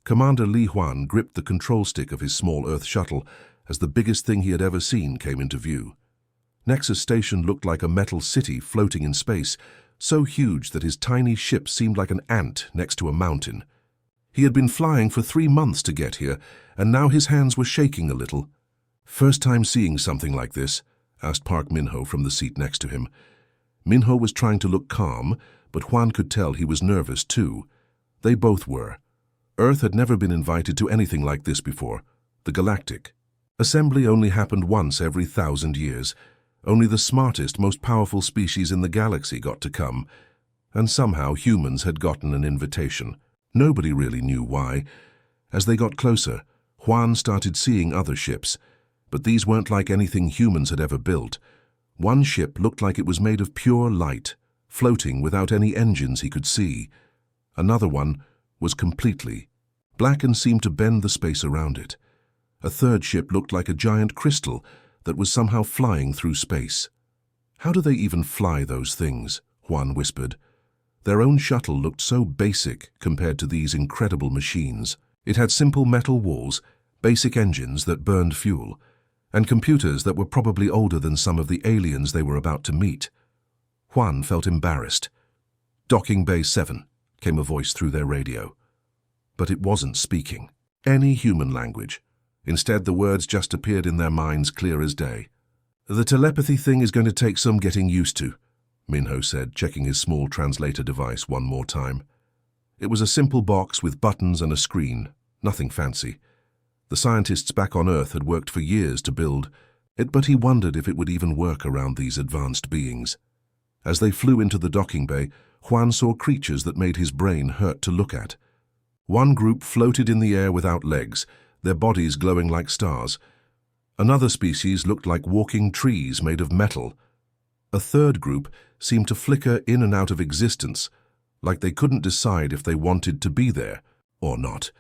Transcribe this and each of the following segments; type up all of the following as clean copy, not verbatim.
Commander Li Huan gripped the control stick of his small Earth shuttle as the biggest thing he had ever seen came into view. Nexus Station looked like a metal city floating in space, so huge that his tiny ship seemed like an ant next to a mountain. He had been flying for 3 months to get here, and now his hands were shaking a little. "First time seeing something like this?" asked Park Minho from the seat next to him. Minho was trying to look calm, but Huan could tell he was nervous too. They both were. Earth had never been invited to anything like this before, the Galactic. Assembly only happened once every 1,000 years. Only the smartest, most powerful species in the galaxy got to come, and somehow humans had gotten an invitation. Nobody really knew why. As they got closer, Huan started seeing other ships, but these weren't like anything humans had ever built. One ship looked like it was made of pure light, floating without any engines he could see. Another one was completely black and seemed to bend the space around it. A third ship looked like a giant crystal that was somehow flying through space. "How do they even fly those things?" Huan whispered. Their own shuttle looked so basic compared to these incredible machines. It had simple metal walls, basic engines that burned fuel, and computers that were probably older than some of the aliens they were about to meet. Huan felt embarrassed. "Docking Bay 7, came a voice through their radio. But it wasn't speaking any human language. Instead, the words just appeared in their minds clear as day. "The telepathy thing is going to take some getting used to," Minho said, checking his small translator device one more time. It was a simple box with buttons and a screen, nothing fancy. The scientists back on Earth had worked for years to build it, but he wondered if it would even work around these advanced beings. As they flew into the docking bay, Huan saw creatures that made his brain hurt to look at. One group floated in the air without legs, their bodies glowing like stars. Another species looked like walking trees made of metal. A third group seemed to flicker in and out of existence, like they couldn't decide if they wanted to be there or not,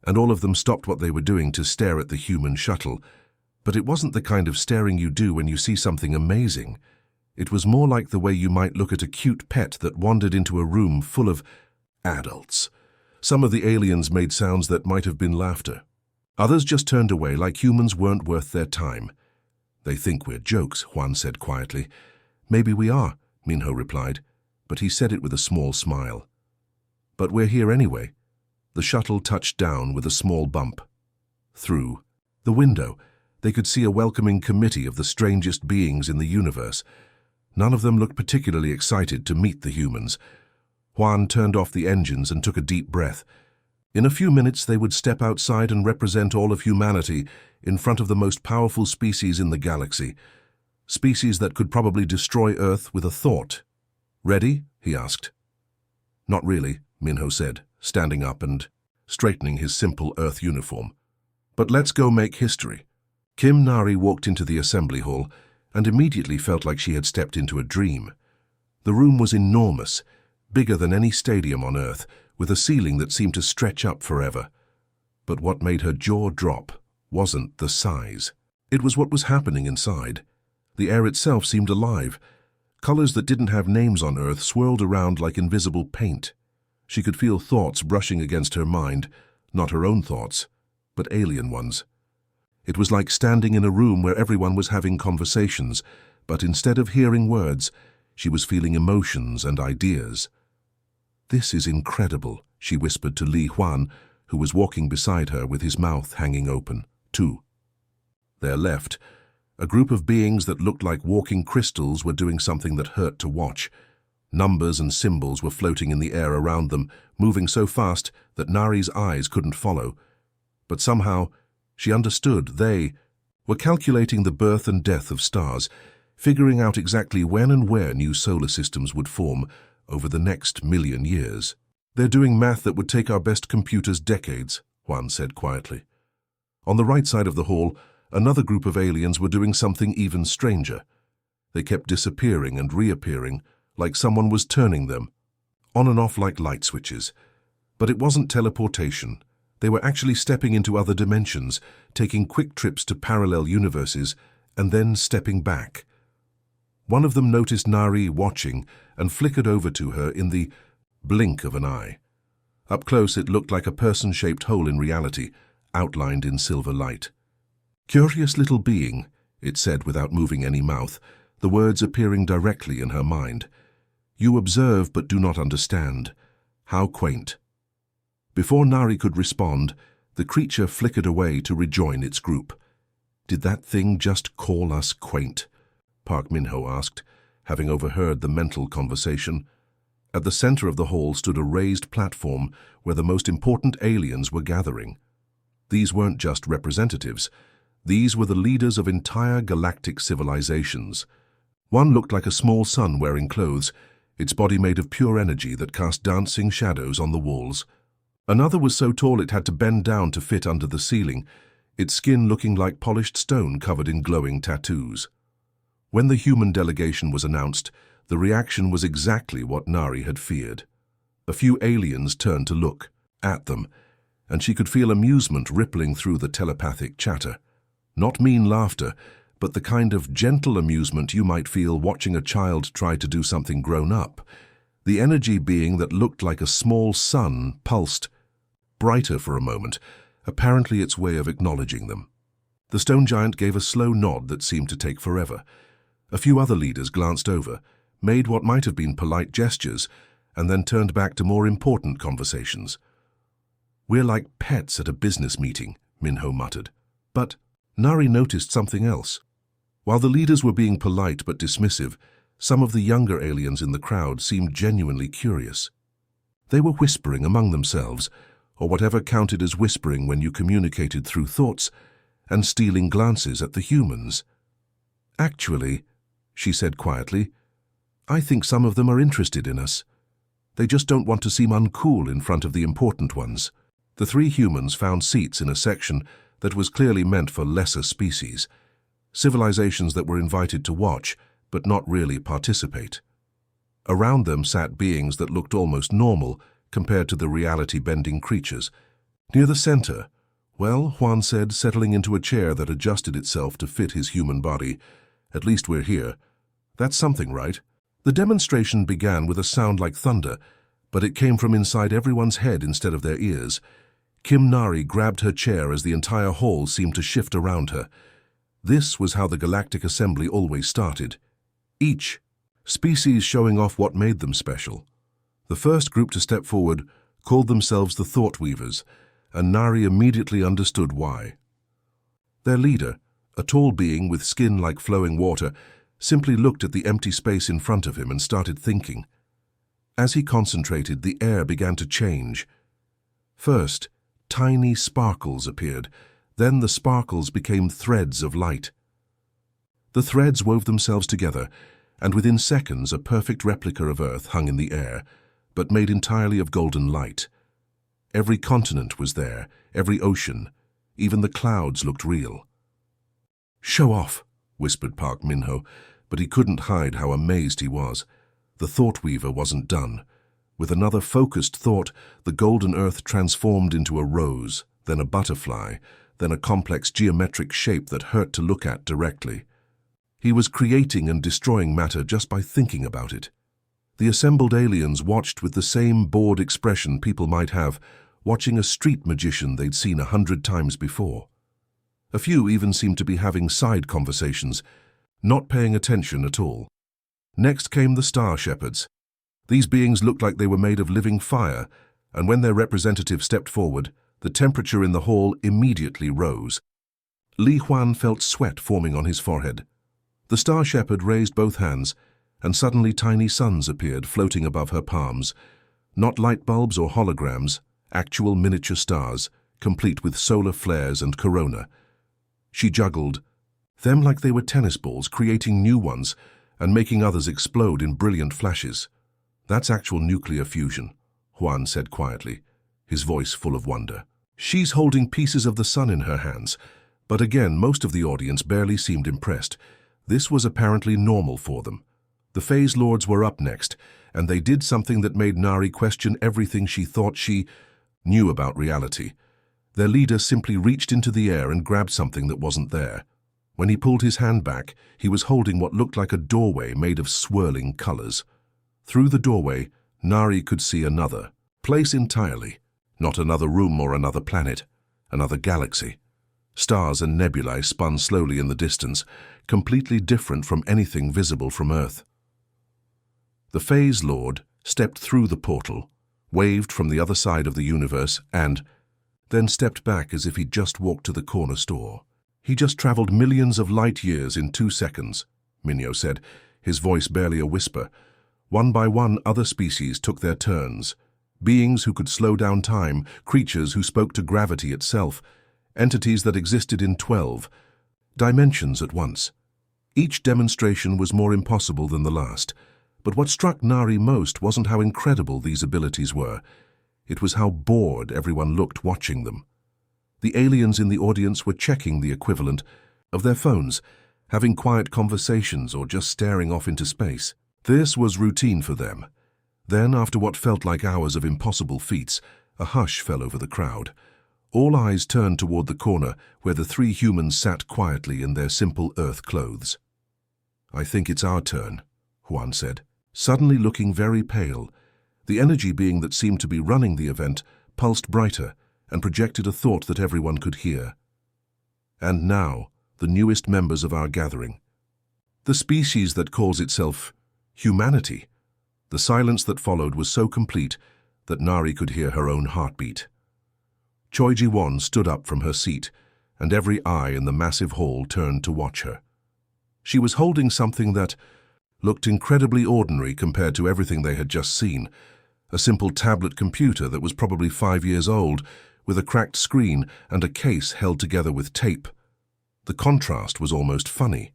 and all of them stopped what they were doing to stare at the human shuttle. But it wasn't the kind of staring you do when you see something amazing. It was more like the way you might look at a cute pet that wandered into a room full of adults. Some of the aliens made sounds that might have been laughter. Others just turned away like humans weren't worth their time. "They think we're jokes," Huan said quietly. "Maybe we are," Minho replied, but he said it with a small smile. "But we're here anyway." The shuttle touched down with a small bump. Through the window, they could see a welcoming committee of the strangest beings in the universe. None of them looked particularly excited to meet the humans. Huan turned off the engines and took a deep breath. In a few minutes they would step outside and represent all of humanity in front of the most powerful species in the galaxy. Species that could probably destroy Earth with a thought. "Ready?" he asked. "Not really," Minho said, standing up and straightening his simple Earth uniform. "But let's go make history." Kim Nari walked into the assembly hall and immediately felt like she had stepped into a dream. The room was enormous, bigger than any stadium on Earth, with a ceiling that seemed to stretch up forever. But what made her jaw drop wasn't the size. It was what was happening inside. The air itself seemed alive. Colors that didn't have names on Earth swirled around like invisible paint. She could feel thoughts brushing against her mind, not her own thoughts, but alien ones. It was like standing in a room where everyone was having conversations, but instead of hearing words, she was feeling emotions and ideas. "This is incredible," she whispered to Li Huan, who was walking beside her with his mouth hanging open. To their left, a group of beings that looked like walking crystals were doing something that hurt to watch. Numbers and symbols were floating in the air around them, moving so fast that Nari's eyes couldn't follow. But somehow, she understood they were calculating the birth and death of stars, figuring out exactly when and where new solar systems would form over the next 1,000,000 years. "They're doing math that would take our best computers decades," Huan said quietly. On the right side of the hall, another group of aliens were doing something even stranger. They kept disappearing and reappearing, like someone was turning them, on and off like light switches. But it wasn't teleportation. They were actually stepping into other dimensions, taking quick trips to parallel universes, and then stepping back. One of them noticed Nari watching and flickered over to her in the blink of an eye. Up close it looked like a person-shaped hole in reality, outlined in silver light. "Curious little being," it said without moving any mouth, the words appearing directly in her mind. "You observe but do not understand. How quaint." Before Nari could respond, the creature flickered away to rejoin its group. "Did that thing just call us quaint?" Park Min-ho asked, having overheard the mental conversation. At the center of the hall stood a raised platform where the most important aliens were gathering. These weren't just representatives. These were the leaders of entire galactic civilizations. One looked like a small sun wearing clothes, its body made of pure energy that cast dancing shadows on the walls. Another was so tall it had to bend down to fit under the ceiling, its skin looking like polished stone covered in glowing tattoos. When the human delegation was announced, the reaction was exactly what Nari had feared. A few aliens turned to look at them, and she could feel amusement rippling through the telepathic chatter. Not mean laughter, but the kind of gentle amusement you might feel watching a child try to do something grown up. The energy being that looked like a small sun pulsed, brighter for a moment, apparently its way of acknowledging them. The stone giant gave a slow nod that seemed to take forever. A few other leaders glanced over, made what might have been polite gestures, and then turned back to more important conversations. "We're like pets at a business meeting," Min-ho muttered. But Nari noticed something else. While the leaders were being polite but dismissive, some of the younger aliens in the crowd seemed genuinely curious. They were whispering among themselves, or whatever counted as whispering when you communicated through thoughts, and stealing glances at the humans. "Actually," she said quietly, "I think some of them are interested in us. They just don't want to seem uncool in front of the important ones." The three humans found seats in a section that was clearly meant for lesser species, civilizations that were invited to watch, but not really participate. Around them sat beings that looked almost normal compared to the reality-bending creatures. Near the center, "Well," Juan said, settling into a chair that adjusted itself to fit his human body, "at least we're here. That's something, right?" The demonstration began with a sound like thunder, but it came from inside everyone's head instead of their ears. Kim Nari grabbed her chair as the entire hall seemed to shift around her. This was how the Galactic Assembly always started. Each species showing off what made them special. The first group to step forward called themselves the Thought Weavers, and Nari immediately understood why. Their leader, a tall being with skin like flowing water, simply looked at the empty space in front of him and started thinking. As he concentrated, the air began to change. First, tiny sparkles appeared, then the sparkles became threads of light. The threads wove themselves together, and within seconds a perfect replica of Earth hung in the air, but made entirely of golden light. Every continent was there, every ocean, even the clouds looked real. "Show off," whispered Park Min-ho, but he couldn't hide how amazed he was. The Thought Weaver wasn't done. With another focused thought, the golden Earth transformed into a rose, then a butterfly, then a complex geometric shape that hurt to look at directly. He was creating and destroying matter just by thinking about it. The assembled aliens watched with the same bored expression people might have, watching a street magician they'd seen 100 times before. A few even seemed to be having side conversations, not paying attention at all. Next came the Star Shepherds. These beings looked like they were made of living fire, and when their representative stepped forward, the temperature in the hall immediately rose. Li Huan felt sweat forming on his forehead. The Star Shepherd raised both hands, and suddenly tiny suns appeared floating above her palms. Not light bulbs or holograms, actual miniature stars, complete with solar flares and corona. She juggled them like they were tennis balls, creating new ones and making others explode in brilliant flashes. "That's actual nuclear fusion," Juan said quietly, his voice full of wonder. "She's holding pieces of the sun in her hands," but again most of the audience barely seemed impressed. This was apparently normal for them. The Phase Lords were up next, and they did something that made Nari question everything she thought she knew about reality. Their leader simply reached into the air and grabbed something that wasn't there. When he pulled his hand back, he was holding what looked like a doorway made of swirling colors. Through the doorway, Nari could see another place entirely. Not another room or another planet, another galaxy. Stars and nebulae spun slowly in the distance, completely different from anything visible from Earth. The Phase Lord stepped through the portal, waved from the other side of the universe, and then stepped back as if he'd just walked to the corner store. He just traveled millions of light years in 2 seconds, Minyo said, his voice barely a whisper. One by one, other species took their turns. Beings who could slow down time, creatures who spoke to gravity itself, entities that existed in 12 dimensions at once. Each demonstration was more impossible than the last, but what struck Nari most wasn't how incredible these abilities were. It was how bored everyone looked watching them. The aliens in the audience were checking the equivalent of their phones, having quiet conversations or just staring off into space. This was routine for them. Then, after what felt like hours of impossible feats, a hush fell over the crowd. All eyes turned toward the corner where the 3 humans sat quietly in their simple Earth clothes. "I think it's our turn," Juan said, suddenly looking very pale. The energy being that seemed to be running the event pulsed brighter and projected a thought that everyone could hear. "And now, the newest members of our gathering. The species that calls itself humanity." The silence that followed was so complete that Nari could hear her own heartbeat. Choi Ji-won stood up from her seat, and every eye in the massive hall turned to watch her. She was holding something that looked incredibly ordinary compared to everything they had just seen. A simple tablet computer that was probably 5 years old, with a cracked screen and a case held together with tape. The contrast was almost funny.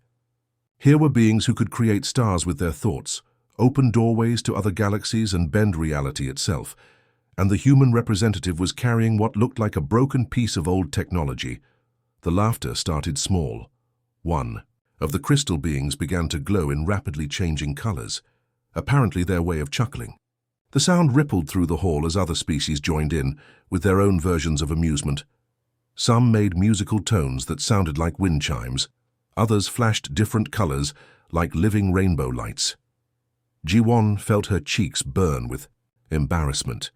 Here were beings who could create stars with their thoughts, open doorways to other galaxies and bend reality itself, and the human representative was carrying what looked like a broken piece of old technology. The laughter started small. One of the crystal beings began to glow in rapidly changing colors, apparently their way of chuckling. The sound rippled through the hall as other species joined in, with their own versions of amusement. Some made musical tones that sounded like wind chimes. Others flashed different colors, like living rainbow lights. Ji-won felt her cheeks burn with embarrassment,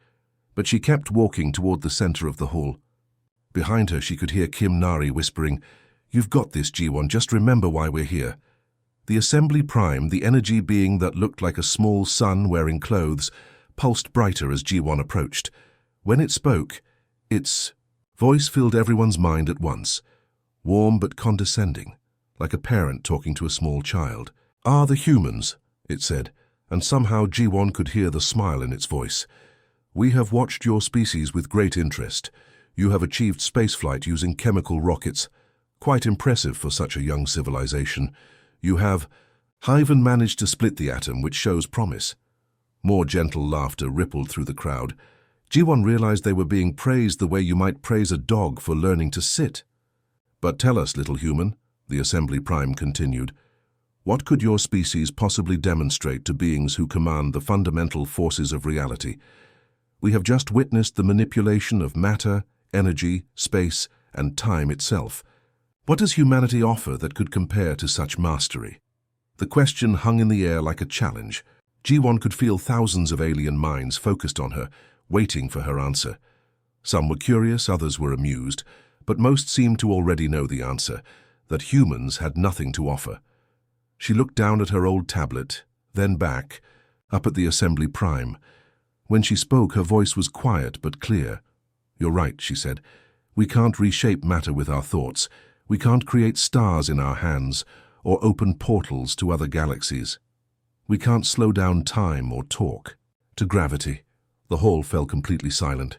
but she kept walking toward the center of the hall. Behind her, she could hear Kim Nari whispering, "You've got this, Ji-won, just remember why we're here." The Assembly Prime, the energy being that looked like a small sun wearing clothes, pulsed brighter as Ji-won approached. When it spoke, its voice filled everyone's mind at once, warm but condescending, like a parent talking to a small child. "Ah, the humans," it said, and somehow Ji-won could hear the smile in its voice. "We have watched your species with great interest. You have achieved spaceflight using chemical rockets. Quite impressive for such a young civilization. You have even managed to split the atom, which shows promise." More gentle laughter rippled through the crowd. Ji-won realized they were being praised the way you might praise a dog for learning to sit. "But tell us, little human," the Assembly Prime continued, "what could your species possibly demonstrate to beings who command the fundamental forces of reality? We have just witnessed the manipulation of matter, energy, space, and time itself. What does humanity offer that could compare to such mastery?" The question hung in the air like a challenge. Ji-won could feel thousands of alien minds focused on her, waiting for her answer. Some were curious, others were amused, but most seemed to already know the answer, that humans had nothing to offer. She looked down at her old tablet, then back, up at the Assembly Prime. When she spoke, her voice was quiet but clear. "You're right," she said. "We can't reshape matter with our thoughts. We can't create stars in our hands or open portals to other galaxies. We can't slow down time or talk to gravity." The hall fell completely silent.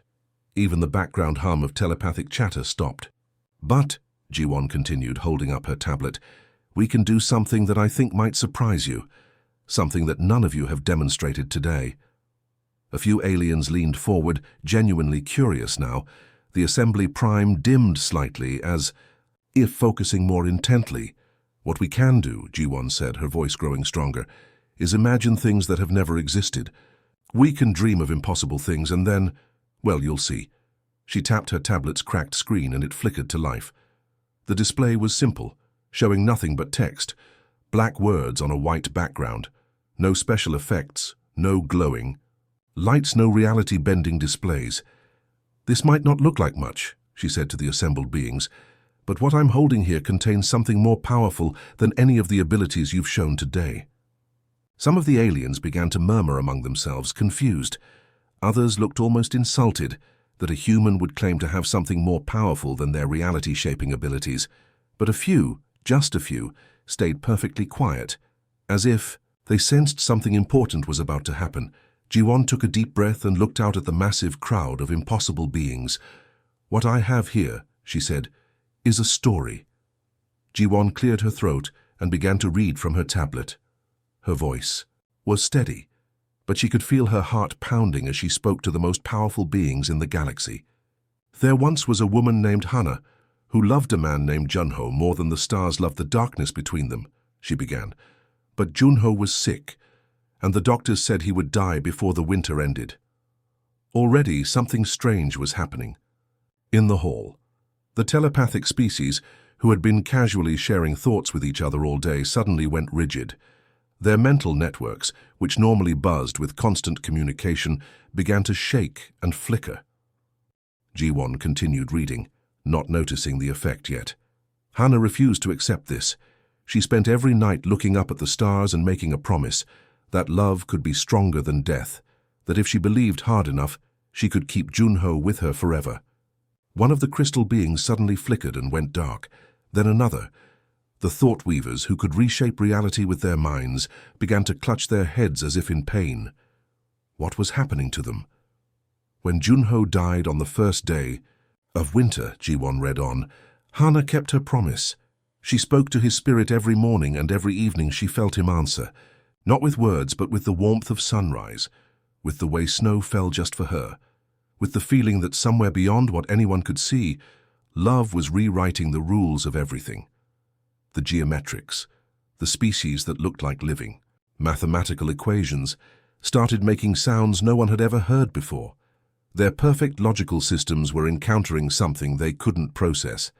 Even the background hum of telepathic chatter stopped. "But," Ji-won continued, holding up her tablet, "we can do something that I think might surprise you, something that none of you have demonstrated today." A few aliens leaned forward, genuinely curious now. The Assembly Prime dimmed slightly, as if focusing more intently. "What we can do," Ji-won said, her voice growing stronger, "is imagine things that have never existed. We can dream of impossible things and then, well, you'll see." She tapped her tablet's cracked screen and it flickered to life. The display was simple, showing nothing but text, black words on a white background. No special effects, no glowing lights, no reality-bending displays. "This might not look like much," she said to the assembled beings, "but what I'm holding here contains something more powerful than any of the abilities you've shown today." Some of the aliens began to murmur among themselves, confused. Others looked almost insulted that a human would claim to have something more powerful than their reality-shaping abilities. But a few, just a few, stayed perfectly quiet, as if they sensed something important was about to happen. Ji-won took a deep breath and looked out at the massive crowd of impossible beings. "What I have here," she said, "is a story." Ji-won cleared her throat and began to read from her tablet. Her voice was steady, but she could feel her heart pounding as she spoke to the most powerful beings in the galaxy. "There once was a woman named Hannah who loved a man named Junho more than the stars loved the darkness between them," she began. "But Junho was sick, and the doctors said he would die before the winter ended." Already something strange was happening. In the hall, the telepathic species, who had been casually sharing thoughts with each other all day, suddenly went rigid. Their mental networks, which normally buzzed with constant communication, began to shake and flicker. Ji-won continued reading, not noticing the effect yet. Hannah refused to accept this. She spent every night looking up at the stars and making a promise that love could be stronger than death, that if she believed hard enough, she could keep Junho with her forever. One of the crystal beings suddenly flickered and went dark, then another. The thought weavers, who could reshape reality with their minds, began to clutch their heads as if in pain. What was happening to them? When Junho died on the first day of winter, Ji-won read on, Hannah kept her promise. She spoke to his spirit every morning, and every evening she felt him answer, not with words but with the warmth of sunrise, with the way snow fell just for her, with the feeling that somewhere beyond what anyone could see, love was rewriting the rules of everything. The geometrics, the species that looked like living, mathematical equations, started making sounds no one had ever heard before. Their perfect logical systems were encountering something they couldn't process,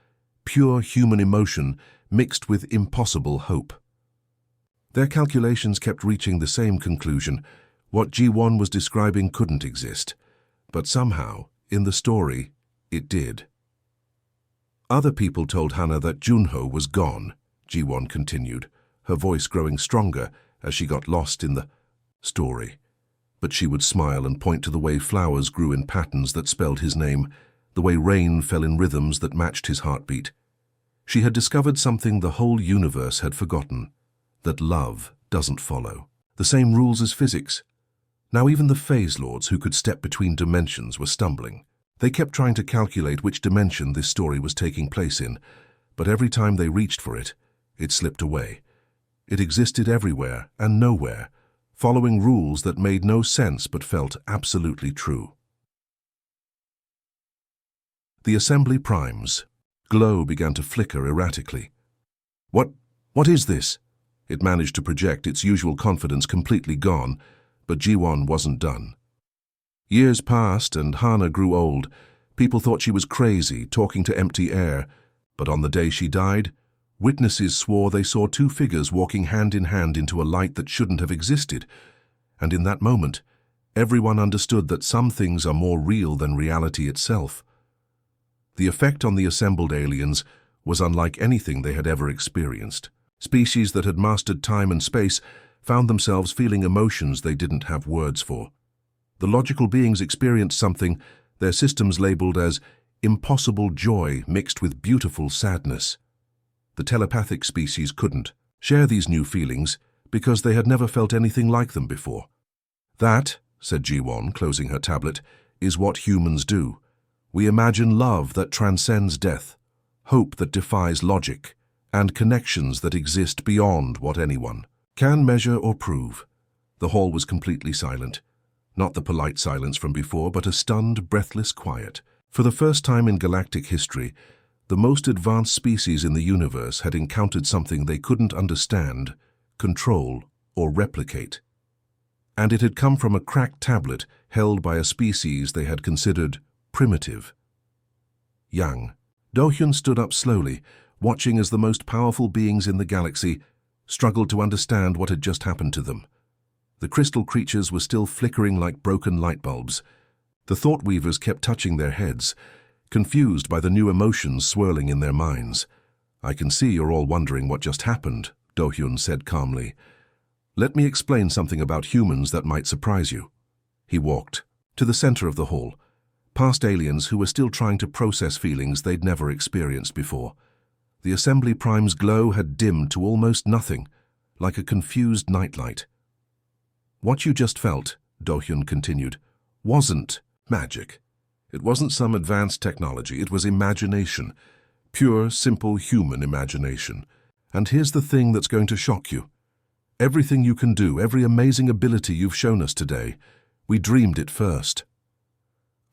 pure human emotion mixed with impossible hope. Their calculations kept reaching the same conclusion: what Ji-won was describing couldn't exist, but somehow, in the story, it did. Other people told Hannah that Junho was gone, Ji-won continued, her voice growing stronger as she got lost in the story. But she would smile and point to the way flowers grew in patterns that spelled his name, the way rain fell in rhythms that matched his heartbeat. She had discovered something the whole universe had forgotten, that love doesn't follow the same rules as physics. Now even the phase lords who could step between dimensions were stumbling. They kept trying to calculate which dimension this story was taking place in, but every time they reached for it, it slipped away. It existed everywhere and nowhere, following rules that made no sense but felt absolutely true. The assembly primes. Glow began to flicker erratically. What is this?" It managed to project its usual confidence completely gone, but Ji-won wasn't done. Years passed and Hannah grew old. People thought she was crazy, talking to empty air. But on the day she died, witnesses swore they saw two figures walking hand in hand into a light that shouldn't have existed. And in that moment, everyone understood that some things are more real than reality itself. The effect on the assembled aliens was unlike anything they had ever experienced. Species that had mastered time and space found themselves feeling emotions they didn't have words for. The logical beings experienced something their systems labeled as impossible joy mixed with beautiful sadness. The telepathic species couldn't share these new feelings because they had never felt anything like them before. "That," said Ji-won, closing her tablet, "is what humans do. We imagine love that transcends death, hope that defies logic, and connections that exist beyond what anyone can measure or prove." The hall was completely silent. Not the polite silence from before, but a stunned, breathless quiet. For the first time in galactic history, the most advanced species in the universe had encountered something they couldn't understand, control, or replicate. And it had come from a cracked tablet held by a species they had considered primitive. Yang. Do-hyun stood up slowly, watching as the most powerful beings in the galaxy struggled to understand what had just happened to them. The crystal creatures were still flickering like broken light bulbs. The thought weavers kept touching their heads, confused by the new emotions swirling in their minds. "I can see you're all wondering what just happened," Do-hyun said calmly. "Let me explain something about humans that might surprise you." He walked to the center of the hall, past aliens who were still trying to process feelings they'd never experienced before. The Assembly Prime's glow had dimmed to almost nothing, like a confused nightlight. "What you just felt," Do-hyun continued, "wasn't magic. It wasn't some advanced technology. It was imagination. Pure, simple human imagination. And here's the thing that's going to shock you. Everything you can do, every amazing ability you've shown us today, we dreamed it first."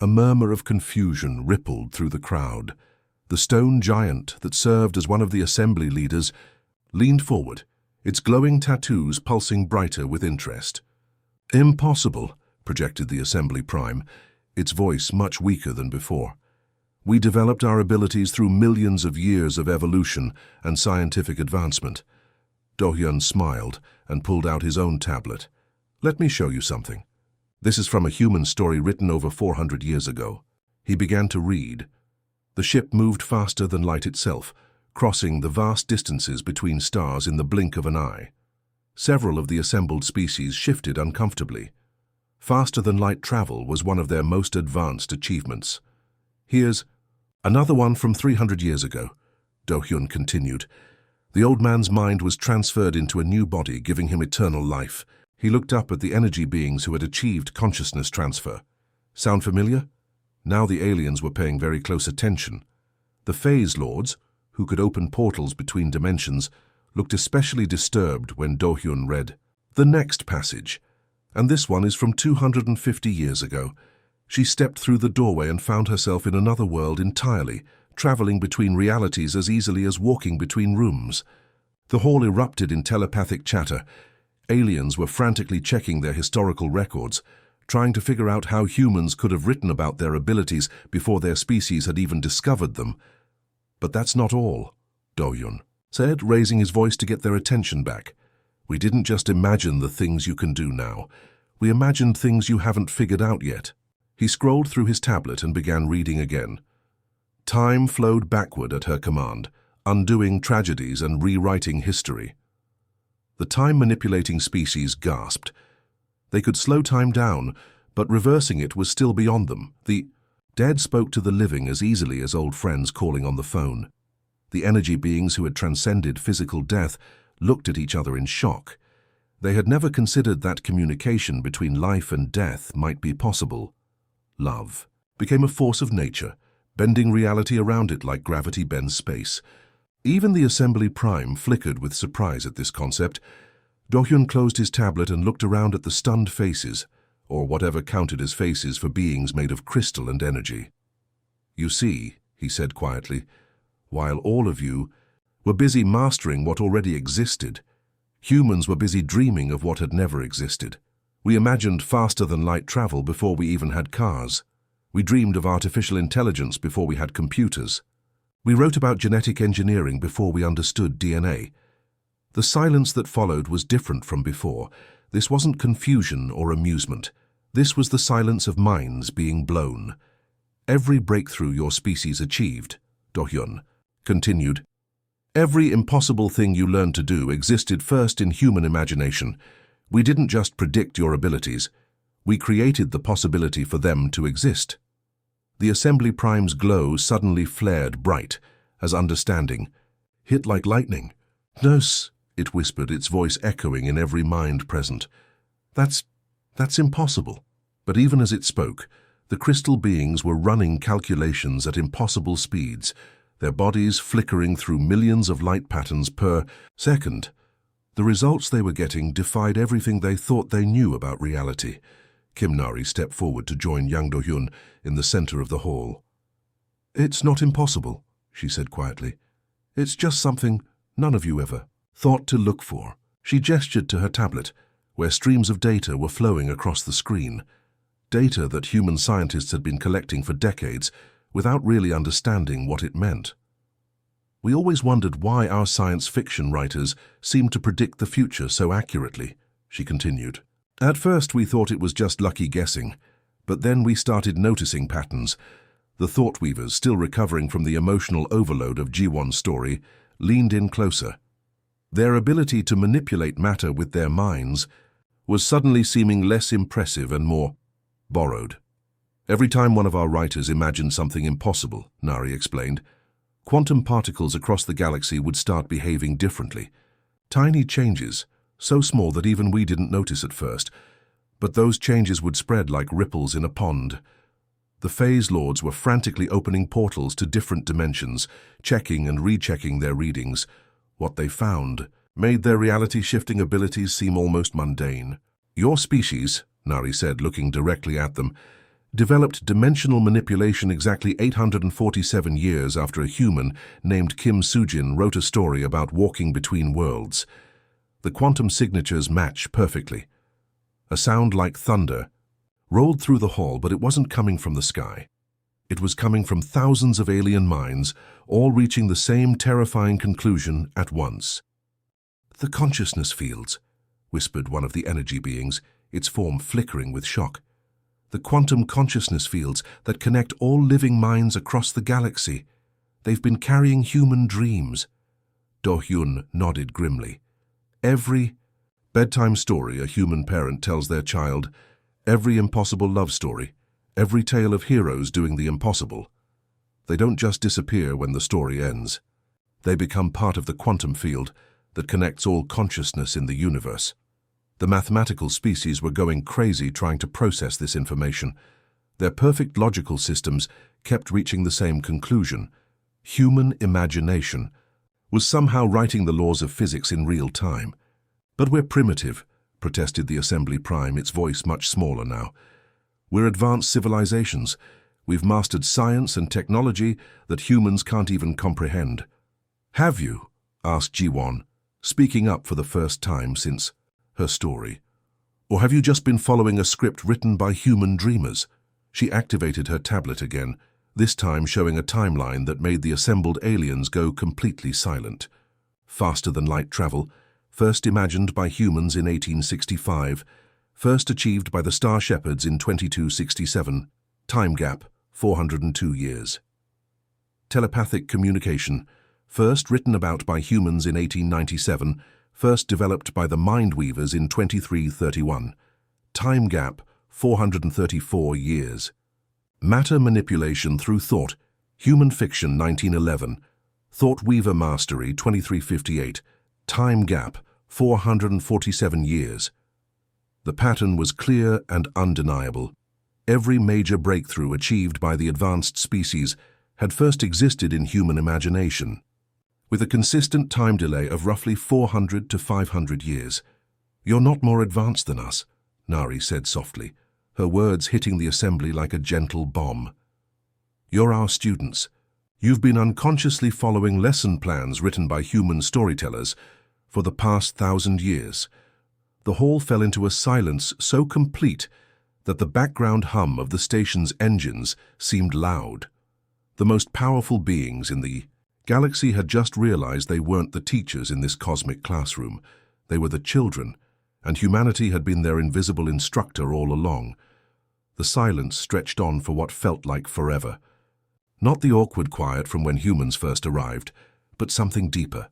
A murmur of confusion rippled through the crowd. The stone giant that served as one of the assembly leaders leaned forward, its glowing tattoos pulsing brighter with interest. "Impossible," projected the Assembly Prime, its voice much weaker than before. "We developed our abilities through millions of years of evolution and scientific advancement." Do-hyun smiled and pulled out his own tablet. "Let me show you something. This is from a human story written over 400 years ago." He began to read. The ship moved faster than light itself, crossing the vast distances between stars in the blink of an eye. Several of the assembled species shifted uncomfortably. Faster-than-light travel was one of their most advanced achievements. "Here's another one from 300 years ago," Do-hyun continued. The old man's mind was transferred into a new body, giving him eternal life. He looked up at the energy beings who had achieved consciousness transfer. "Sound familiar?" Now the aliens were paying very close attention. The Phase Lords, who could open portals between dimensions, looked especially disturbed when Do-hyun read the next passage. And this one is from 250 years ago. She stepped through the doorway and found herself in another world entirely, traveling between realities as easily as walking between rooms. The hall erupted in telepathic chatter. Aliens were frantically checking their historical records, trying to figure out how humans could have written about their abilities before their species had even discovered them. "But that's not all," Do-hyun said, raising his voice to get their attention back. "We didn't just imagine the things you can do now. We imagined things you haven't figured out yet." He scrolled through his tablet and began reading again. Time flowed backward at her command, undoing tragedies and rewriting history. The time-manipulating species gasped. They could slow time down, but reversing it was still beyond them. The dead spoke to the living as easily as old friends calling on the phone. The energy beings who had transcended physical death looked at each other in shock. They had never considered that communication between life and death might be possible. Love became a force of nature, bending reality around it like gravity bends space. Even the Assembly Prime flickered with surprise at this concept. Do-hyun closed his tablet and looked around at the stunned faces, or whatever counted as faces for beings made of crystal and energy. "You see," he said quietly, "while all of you were busy mastering what already existed, humans were busy dreaming of what had never existed. We imagined faster-than-light travel before we even had cars. We dreamed of artificial intelligence before we had computers. We wrote about genetic engineering before we understood DNA. The silence that followed was different from before. This wasn't confusion or amusement. This was the silence of minds being blown. Every breakthrough your species achieved," Do-hyun continued, "every impossible thing you learned to do existed first in human imagination. We didn't just predict your abilities. We created the possibility for them to exist." The Assembly Prime's glow suddenly flared bright as understanding hit like lightning. "Nurse," it whispered, its voice echoing in every mind present. That's impossible." But even as it spoke, the crystal beings were running calculations at impossible speeds, their bodies flickering through millions of light patterns per second. The results they were getting defied everything they thought they knew about reality. Kimnari stepped forward to join young Do-hyun in the center of the hall. "It's not impossible," she said quietly. "It's just something none of you ever thought to look for." She gestured to her tablet, where streams of data were flowing across the screen. Data that human scientists had been collecting for decades without really understanding what it meant. "We always wondered why our science fiction writers seemed to predict the future so accurately," she continued. "At first we thought it was just lucky guessing, But then we started noticing patterns. The thought weavers, still recovering from the emotional overload of Jiwon's story, leaned in closer. Their ability to manipulate matter with their minds was suddenly seeming less impressive and more borrowed. Every time one of our writers imagined something impossible, Nari explained, quantum particles across the galaxy would start behaving differently. Tiny changes, so small that even we didn't notice at first, but those changes would spread like ripples in a pond. The Phase Lords were frantically opening portals to different dimensions, checking and rechecking their readings. What they found made their reality-shifting abilities seem almost mundane. Your species, Nari said, looking directly at them, developed dimensional manipulation exactly 847 years after a human named Kim Sujin wrote a story about walking between worlds. The quantum signatures match perfectly. A sound like thunder rolled through the hall, but it wasn't coming from the sky. It was coming from thousands of alien minds, all reaching the same terrifying conclusion at once. "The consciousness fields," whispered one of the energy beings, its form flickering with shock. "The quantum consciousness fields that connect all living minds across the galaxy. They've been carrying human dreams." Do-hyun nodded grimly. "Every bedtime story a human parent tells their child, every impossible love story, every tale of heroes doing the impossible. They don't just disappear when the story ends. They become part of the quantum field that connects all consciousness in the universe." The mathematical species were going crazy trying to process this information. Their perfect logical systems kept reaching the same conclusion. Human imagination was somehow writing the laws of physics in real time. "But we're primitive," protested the Assembly Prime, its voice much smaller now. "We're advanced civilizations. We've mastered science and technology that humans can't even comprehend." "Have you?" asked Jiwon, speaking up for the first time since her story. "Or have you just been following a script written by human dreamers?" She activated her tablet again, this time showing a timeline that made the assembled aliens go completely silent. Faster than light travel, first imagined by humans in 1865, first achieved by the Star Shepherds in 2267, time gap 402 years. Telepathic communication, first written about by humans in 1897, first developed by the Mind Weavers in 2331, time gap 434 years. Matter manipulation through thought, human fiction 1911, thought weaver mastery 2358, time gap 447 years. The pattern was clear and undeniable. Every major breakthrough achieved by the advanced species had first existed in human imagination, with a consistent time delay of roughly 400 to 500 years. "You're not more advanced than us," Nari said softly, her words hitting the assembly like a gentle bomb. "You're our students. You've been unconsciously following lesson plans written by human storytellers for the past 1,000 years." The hall fell into a silence so complete that the background hum of the station's engines seemed loud. The most powerful beings in the galaxy had just realized they weren't the teachers in this cosmic classroom. They were the children, and humanity had been their invisible instructor all along. The silence stretched on for what felt like forever. Not the awkward quiet from when humans first arrived, but something deeper.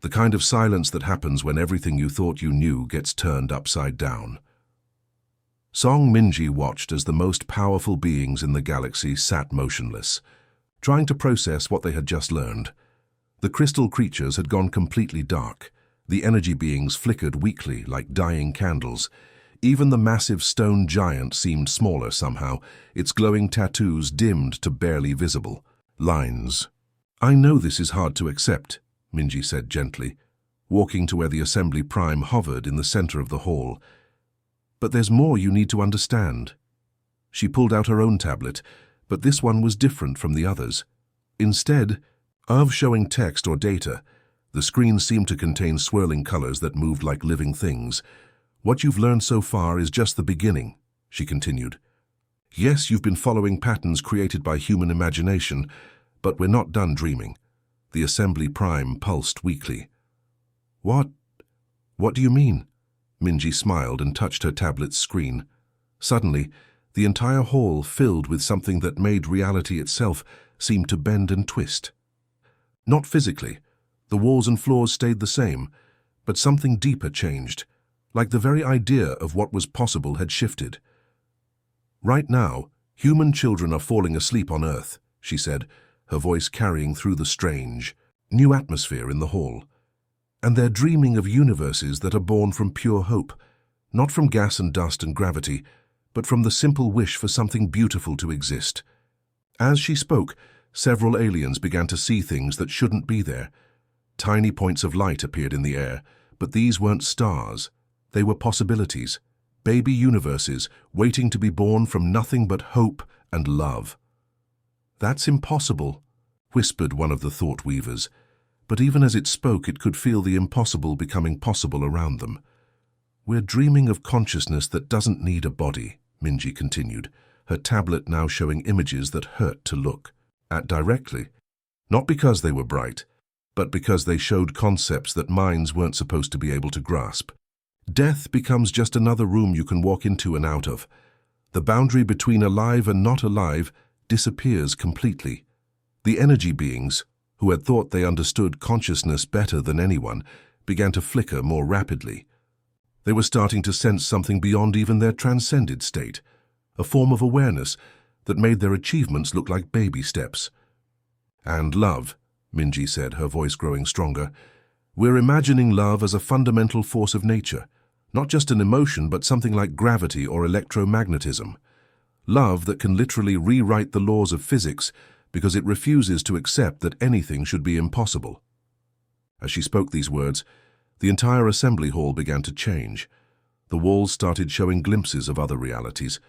The kind of silence that happens when everything you thought you knew gets turned upside down. Song Minji watched as the most powerful beings in the galaxy sat motionless, trying to process what they had just learned. The crystal creatures had gone completely dark. The energy beings flickered weakly like dying candles. Even the massive stone giant seemed smaller somehow, its glowing tattoos dimmed to barely visible lines. "I know this is hard to accept," Minji said gently, walking to where the Assembly Prime hovered in the center of the hall. "But there's more you need to understand." She pulled out her own tablet, but this one was different from the others. Instead of showing text or data, the screen seemed to contain swirling colors that moved like living things. "What you've learned so far is just the beginning," she continued. "Yes, you've been following patterns created by human imagination, but we're not done dreaming." The Assembly Prime pulsed weakly. What do you mean?" Minji smiled and touched her tablet's screen. Suddenly, The entire hall filled with something that made reality itself seem to bend and twist. Not physically. The walls and floors stayed the same, but something deeper changed, like the very idea of what was possible had shifted. "Right now, human children are falling asleep on Earth," she said, her voice carrying through the strange, new atmosphere in the hall. "And they're dreaming of universes that are born from pure hope, not from gas and dust and gravity, but from the simple wish for something beautiful to exist." As she spoke, several aliens began to see things that shouldn't be there. Tiny points of light appeared in the air, but these weren't stars. They were possibilities, baby universes waiting to be born from nothing but hope and love. "That's impossible," whispered one of the thought weavers, but even as it spoke it could feel the impossible becoming possible around them. "We're dreaming of consciousness that doesn't need a body," Minji continued, her tablet now showing images that hurt to look at directly, not because they were bright, but because they showed concepts that minds weren't supposed to be able to grasp. Death becomes just another room you can walk into and out of. The boundary between alive and not alive disappears completely. The energy beings, who had thought they understood consciousness better than anyone, began to flicker more rapidly. They were starting to sense something beyond even their transcended state, a form of awareness that made their achievements look like baby steps. "And love," Minji said, her voice growing stronger. "We're imagining love as a fundamental force of nature, not just an emotion but something like gravity or electromagnetism. Love that can literally rewrite the laws of physics because it refuses to accept that anything should be impossible." As she spoke these words, the entire assembly hall began to change. The walls started showing glimpses of other realities,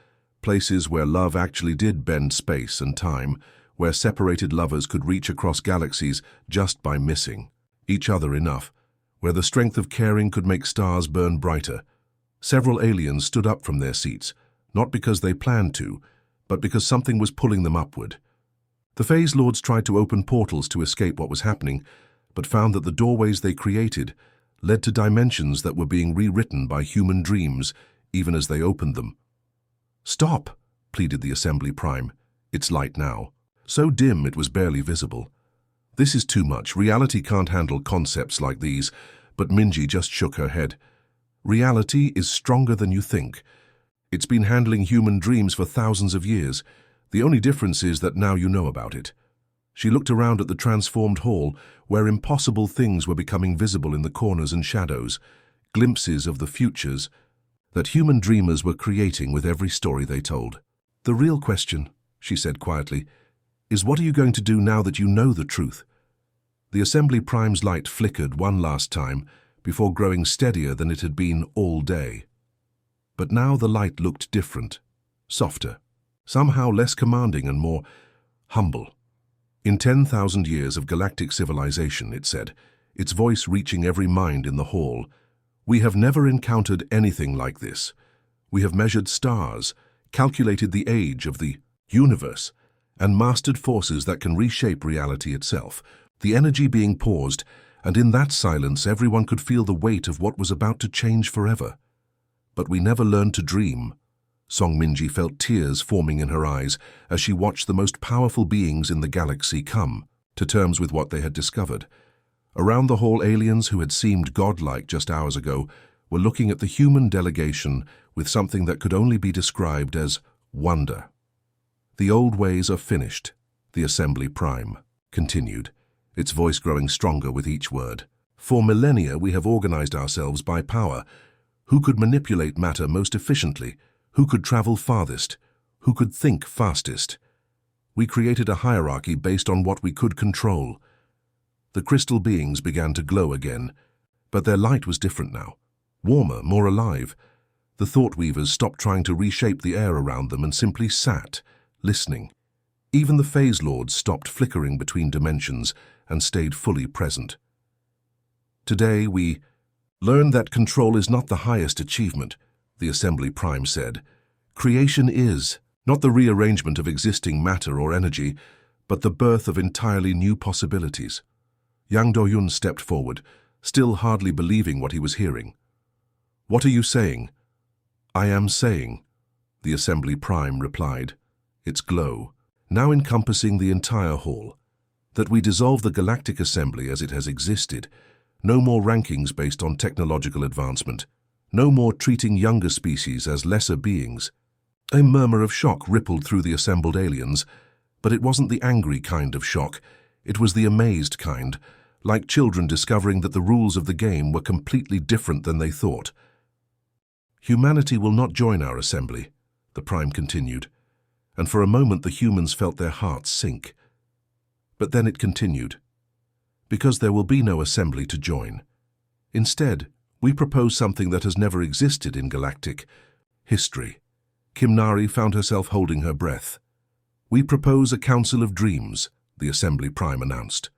places where love actually did bend space and time, where separated lovers could reach across galaxies just by missing each other enough, where the strength of caring could make stars burn brighter. Several aliens stood up from their seats, not because they planned to, but because something was pulling them upward. The Phase Lords tried to open portals to escape what was happening, but found that the doorways they created led to dimensions that were being rewritten by human dreams even as they opened them. "Stop," pleaded the Assembly Prime, its light now so dim it was barely visible. "This is too much. Reality can't handle concepts like these." But Minji just shook her head. "Reality is stronger than you think. It's been handling human dreams for thousands of years. The only difference is that now you know about it." She looked around at the transformed hall, where impossible things were becoming visible in the corners and shadows, glimpses of the futures that human dreamers were creating with every story they told. "The real question," she said quietly, "is what are you going to do now that you know the truth?" The Assembly Prime's light flickered one last time before growing steadier than it had been all day. But now the light looked different, softer, somehow less commanding and more humble. "In 10,000 years of galactic civilization," it said, its voice reaching every mind in the hall, "we have never encountered anything like this. We have measured stars, calculated the age of the universe, and mastered forces that can reshape reality itself." The energy being paused, and in that silence everyone could feel the weight of what was about to change forever. "But we never learned to dream." Song Minji felt tears forming in her eyes as she watched the most powerful beings in the galaxy come to terms with what they had discovered. Around the hall, aliens who had seemed godlike just hours ago were looking at the human delegation with something that could only be described as wonder. "The old ways are finished," the Assembly Prime continued, its voice growing stronger with each word. "For millennia we have organized ourselves by power. Who could manipulate matter most efficiently? Who could travel farthest? Who could think fastest? We created a hierarchy based on what we could control." The crystal beings began to glow again, but their light was different now, warmer, more alive. The thought weavers stopped trying to reshape the air around them and simply sat, listening. Even the Phase Lords stopped flickering between dimensions and stayed fully present. "Today we learned that control is not the highest achievement," the Assembly Prime said. "Creation is, not the rearrangement of existing matter or energy, but the birth of entirely new possibilities." Yang Do-yun stepped forward, still hardly believing what he was hearing. "What are you saying?" "I am saying the Assembly Prime replied, its glow, now encompassing the entire hall. That we dissolve the Galactic Assembly as it has existed. No more rankings based on technological advancement. No more treating younger species as lesser beings. A murmur of shock rippled through the assembled aliens, but it wasn't the angry kind of shock. It was the amazed kind, like children discovering that the rules of the game were completely different than they thought. Humanity will not join our assembly, the Prime continued, and for a moment the humans felt their hearts sink. But then it continued, because there will be no assembly to join. Instead, we propose something that has never existed in Galactic history. Kimnari found herself holding her breath. We propose a Council of Dreams, the Assembly Prime announced.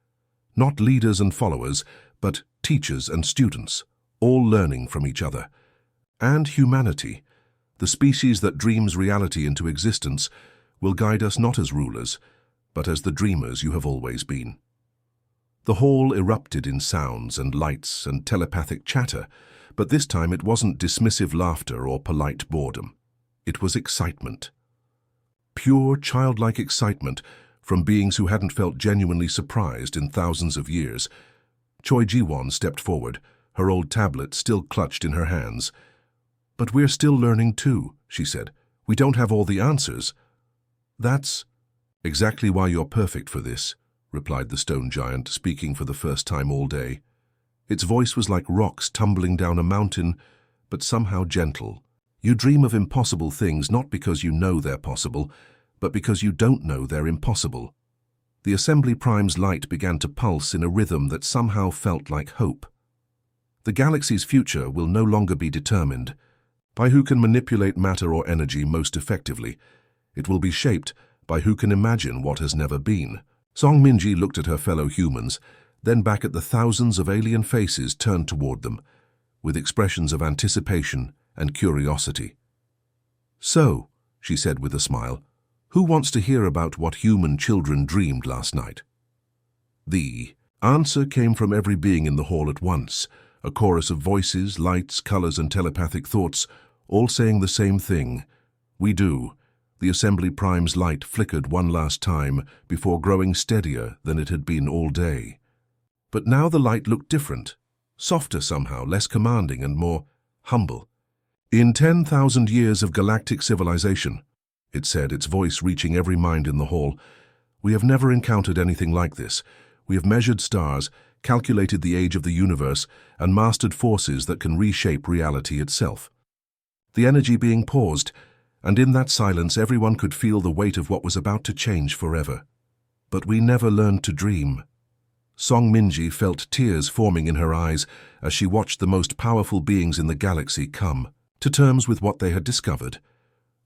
Not leaders and followers, but teachers and students, all learning from each other. And humanity, the species that dreams reality into existence, will guide us not as rulers, but as the dreamers you have always been. The hall erupted in sounds and lights and telepathic chatter, but this time it wasn't dismissive laughter or polite boredom. It was excitement. Pure, childlike excitement from beings who hadn't felt genuinely surprised in thousands of years. Choi Ji-won stepped forward, her old tablet still clutched in her hands. "But we're still learning too," she said. "We don't have all the answers." "That's exactly why you're perfect for this," replied the stone giant, speaking for the first time all day. Its voice was like rocks tumbling down a mountain, but somehow gentle. You dream of impossible things not because you know they're possible, but because you don't know they're impossible. The Assembly Prime's light began to pulse in a rhythm that somehow felt like hope. The galaxy's future will no longer be determined by who can manipulate matter or energy most effectively. It will be shaped by who can imagine what has never been. Song Minji looked at her fellow humans, then back at the thousands of alien faces turned toward them, with expressions of anticipation and curiosity. "So," she said with a smile, "who wants to hear about what human children dreamed last night?" The answer came from every being in the hall at once, a chorus of voices, lights, colors, and telepathic thoughts, all saying the same thing. "We do." The Assembly Prime's light flickered one last time before growing steadier than it had been all day. But now the light looked different, softer somehow, less commanding and more humble. "In 10,000 years of galactic civilization," it said, its voice reaching every mind in the hall, "we have never encountered anything like this. We have measured stars, calculated the age of the universe, and mastered forces that can reshape reality itself." The energy being paused, and in that silence everyone could feel the weight of what was about to change forever. "But we never learned to dream." Song Minji felt tears forming in her eyes as she watched the most powerful beings in the galaxy come to terms with what they had discovered.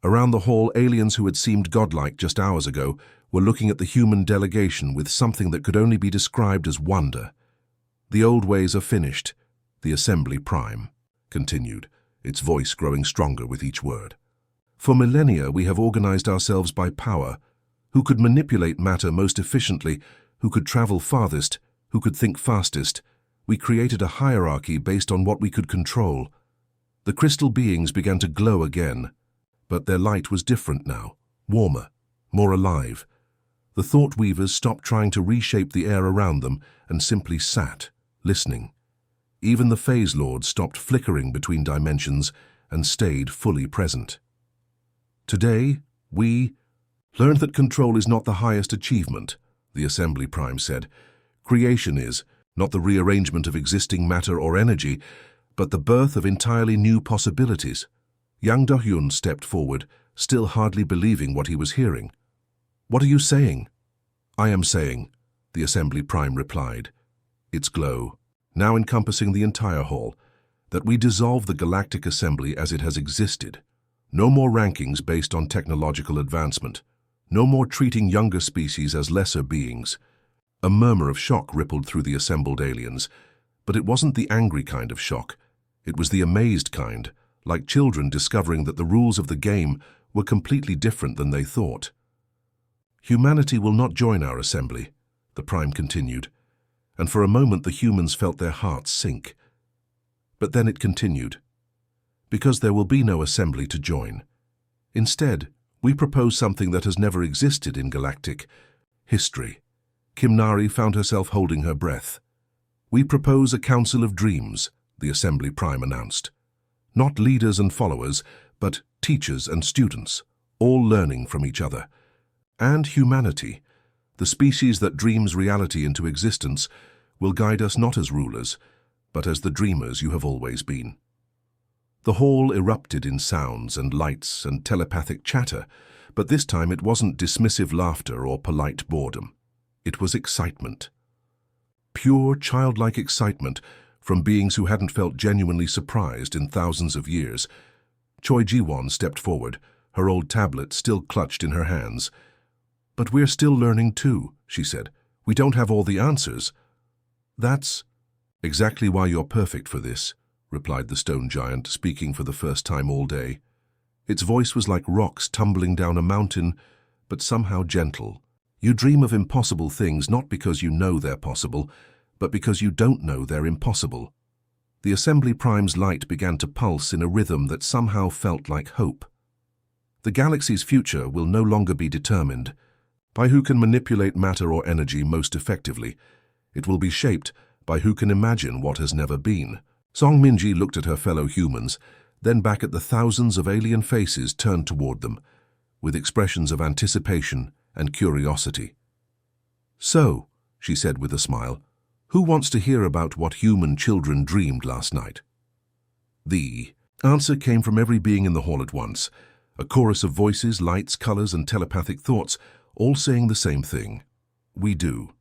Around the hall, aliens who had seemed godlike just hours ago were looking at the human delegation with something that could only be described as wonder. "The old ways are finished," the Assembly Prime continued, its voice growing stronger with each word. "For millennia we have organized ourselves by power. Who could manipulate matter most efficiently, who could travel farthest, who could think fastest. We created a hierarchy based on what we could control. The crystal beings began to glow again, but their light was different now, warmer, more alive. The thought weavers stopped trying to reshape the air around them and simply sat, listening. Even the phase lords stopped flickering between dimensions and stayed fully present. "Today, we learned that control is not the highest achievement," the Assembly Prime said. "Creation is, not the rearrangement of existing matter or energy, but the birth of entirely new possibilities." Yang Do-hyun stepped forward, still hardly believing what he was hearing. "What are you saying?" "I am saying," the Assembly Prime replied, its glow now encompassing the entire hall, "that we dissolve the Galactic Assembly as it has existed. No more rankings based on technological advancement. No more treating younger species as lesser beings." A murmur of shock rippled through the assembled aliens, but it wasn't the angry kind of shock. It was the amazed kind, like children discovering that the rules of the game were completely different than they thought. "Humanity will not join our assembly," the Prime continued, and for a moment the humans felt their hearts sink. But then it continued, "because there will be no assembly to join. Instead, we propose something that has never existed in Galactic: history. Kimnari found herself holding her breath. We propose a council of dreams, the Assembly Prime announced. Not leaders and followers, but teachers and students, all learning from each other. And humanity, the species that dreams reality into existence, will guide us not as rulers, but as the dreamers you have always been. The hall erupted in sounds and lights and telepathic chatter, but this time it wasn't dismissive laughter or polite boredom. It was excitement. Pure, childlike excitement from beings who hadn't felt genuinely surprised in thousands of years. Choi Ji-won stepped forward, her old tablet still clutched in her hands. "But we're still learning too," she said. "We don't have all the answers." "That's exactly why you're perfect for this," replied the stone giant, speaking for the first time all day. Its voice was like rocks tumbling down a mountain, but somehow gentle. "You dream of impossible things not because you know they're possible, but because you don't know they're impossible." The Assembly Prime's light began to pulse in a rhythm that somehow felt like hope. The galaxy's future will no longer be determined by who can manipulate matter or energy most effectively. It will be shaped by who can imagine what has never been. Song Minji looked at her fellow humans, then back at the thousands of alien faces turned toward them, with expressions of anticipation and curiosity. "So," she said with a smile, "who wants to hear about what human children dreamed last night?" The answer came from every being in the hall at once, a chorus of voices, lights, colors, and telepathic thoughts, all saying the same thing: "We do."